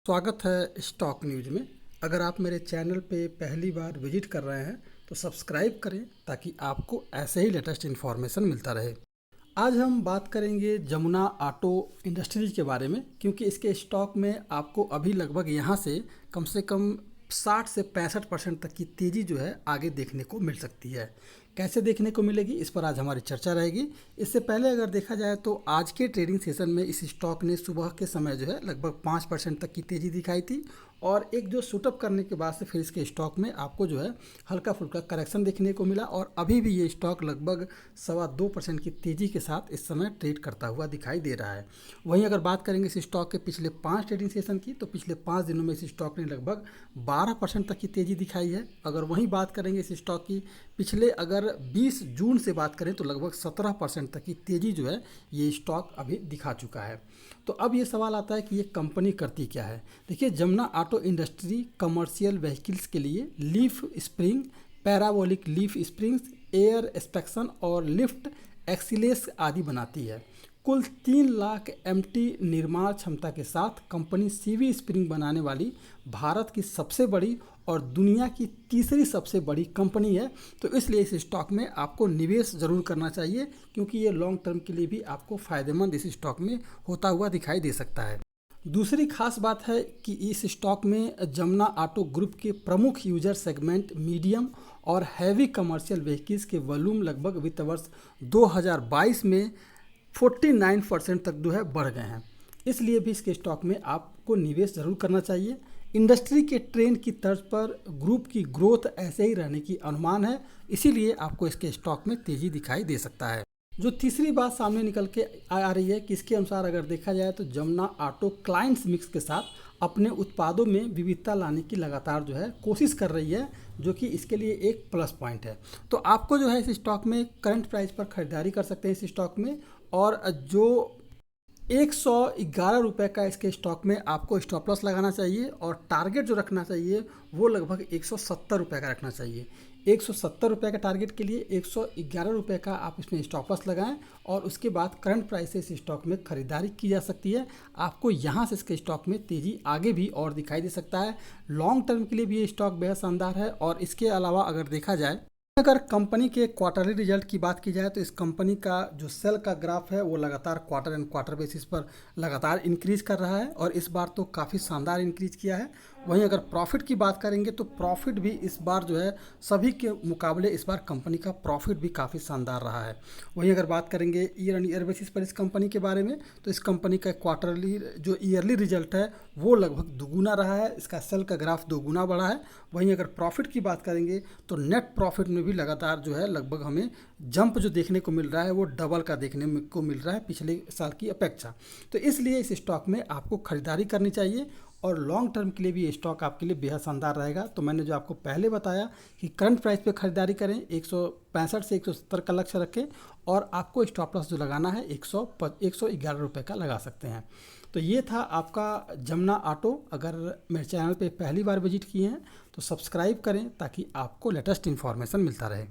स्वागत है stock news में। अगर आप मेरे चैनल पे पहली बार विजिट कर रहे हैं तो सब्सक्राइब करें ताकि आपको ऐसे ही लेटेस्ट इन्फॉर्मेशन मिलता रहे। आज हम बात करेंगे जमुना ऑटो इंडस्ट्रीज के बारे में, क्योंकि इसके स्टॉक में आपको अभी लगभग यहाँ से कम 60 से 65% तक की तेज़ी जो है आगे देखने को मिल सकती है। कैसे देखने को मिलेगी, इस पर आज हमारी चर्चा रहेगी। इससे पहले अगर देखा जाए तो आज के ट्रेडिंग सेशन में इस स्टॉक ने सुबह के समय जो है लगभग 5% तक की तेज़ी दिखाई थी, और एक जो शूटअप करने के बाद से फिर इसके स्टॉक में आपको जो है हल्का फुल्का करेक्शन देखने को मिला, और अभी भी ये स्टॉक लगभग 2.25% की तेज़ी के साथ इस समय ट्रेड करता हुआ दिखाई दे रहा है। वहीं अगर बात करेंगे इस स्टॉक के पिछले 5 ट्रेडिंग सेशन की, तो पिछले 5 दिनों में इस स्टॉक ने लगभग 12% तक की तेज़ी दिखाई है। अगर वहीं बात करेंगे इस स्टॉक की पिछले अगर 20 जून से बात करें तो लगभग 17% तक की तेज़ी जो है ये स्टॉक अभी दिखा चुका है। तो अब ये सवाल आता है कि ये कंपनी करती क्या है। देखिए, Jamuna auto industry commercial vehicles के लिए leaf spring, parabolic leaf springs, air inspection और लिफ्ट एक्सीलेस आदि बनाती है। कुल 3 लाख एमटी निर्माण क्षमता के साथ कंपनी सीवी स्प्रिंग बनाने वाली भारत की सबसे बड़ी और दुनिया की तीसरी सबसे बड़ी कंपनी है। तो इसलिए इस स्टॉक में आपको निवेश ज़रूर करना चाहिए, क्योंकि ये लॉन्ग टर्म के लिए भी आपको फ़ायदेमंद इस स्टॉक में होता हुआ दिखाई दे सकता है। दूसरी खास बात है कि इस स्टॉक में जमुना ऑटो ग्रुप के प्रमुख यूजर सेगमेंट मीडियम और हैवी कमर्शियल व्हीकल्स के वॉल्यूम लगभग वित्त वर्ष 2022 में 49% तक जो है बढ़ गए हैं। इसलिए भी इसके स्टॉक में आपको निवेश ज़रूर करना चाहिए। इंडस्ट्री के ट्रेंड की तर्ज पर ग्रुप की ग्रोथ ऐसे ही रहने की अनुमान है, इसीलिए आपको इसके स्टॉक में तेज़ी दिखाई दे सकता है। जो तीसरी बात सामने निकल के आ रही है कि इसके अनुसार अगर देखा जाए तो जमुना ऑटो क्लाइंट्स मिक्स के साथ अपने उत्पादों में विविधता लाने की लगातार जो है कोशिश कर रही है, जो कि इसके लिए एक प्लस पॉइंट है। तो आपको जो है इस स्टॉक में करंट प्राइस पर खरीदारी कर सकते हैं इस स्टॉक में, और जो 111 रुपये का इसके स्टॉक में आपको स्टॉप लॉस लगाना चाहिए, और टारगेट जो रखना चाहिए वो लगभग 170 रुपये का रखना चाहिए। 170 रुपये का टारगेट के लिए 111 रुपये का आप इसमें स्टॉप लॉस लगाएं, और उसके बाद करंट प्राइस से इस स्टॉक में खरीदारी की जा सकती है। आपको यहाँ से इसके स्टॉक में तेज़ी आगे भी और दिखाई दे सकता है। लॉन्ग टर्म के लिए भी ये स्टॉक बेहद शानदार है। और इसके अलावा अगर देखा जाए, अगर कंपनी के क्वार्टरली रिजल्ट की बात की जाए तो इस कंपनी का जो सेल का ग्राफ है वो लगातार क्वार्टर एंड क्वार्टर बेसिस पर लगातार इंक्रीज कर रहा है, और इस बार तो काफ़ी शानदार इंक्रीज किया है। वहीं अगर प्रॉफिट की बात करेंगे तो प्रॉफिट भी इस बार जो है सभी के मुकाबले इस बार कंपनी का प्रॉफिट भी काफ़ी शानदार रहा है। वहीं अगर बात करेंगे ईयर एंड ईयर बेसिस पर इस कंपनी के बारे में, तो इस कंपनी का क्वार्टरली जो ईयरली रिजल्ट है वो लगभग दुगुना रहा है, इसका सेल का ग्राफ 2 गुना बढ़ा है। वहीं अगर प्रॉफिट की बात करेंगे तो नेट प्रॉफिट में भी लगातार जो है लगभग हमें जंप जो देखने को मिल रहा है वो डबल का देखने को मिल रहा है पिछले साल की अपेक्षा। तो इसलिए इस स्टॉक में आपको खरीदारी करनी चाहिए, और लॉन्ग टर्म के लिए भी ये स्टॉक आपके लिए बेहद शानदार रहेगा। तो मैंने जो आपको पहले बताया कि करंट प्राइस पे खरीदारी करें, 165 से 170 का लक्ष्य रखें, और आपको स्टॉप लॉस जो लगाना है 111 रुपये का लगा सकते हैं। तो ये था आपका जमुना ऑटो। अगर मेरे चैनल पे पहली बार विजिट किए हैं तो सब्सक्राइब करें ताकि आपको लेटेस्ट इन्फॉर्मेशन मिलता रहे।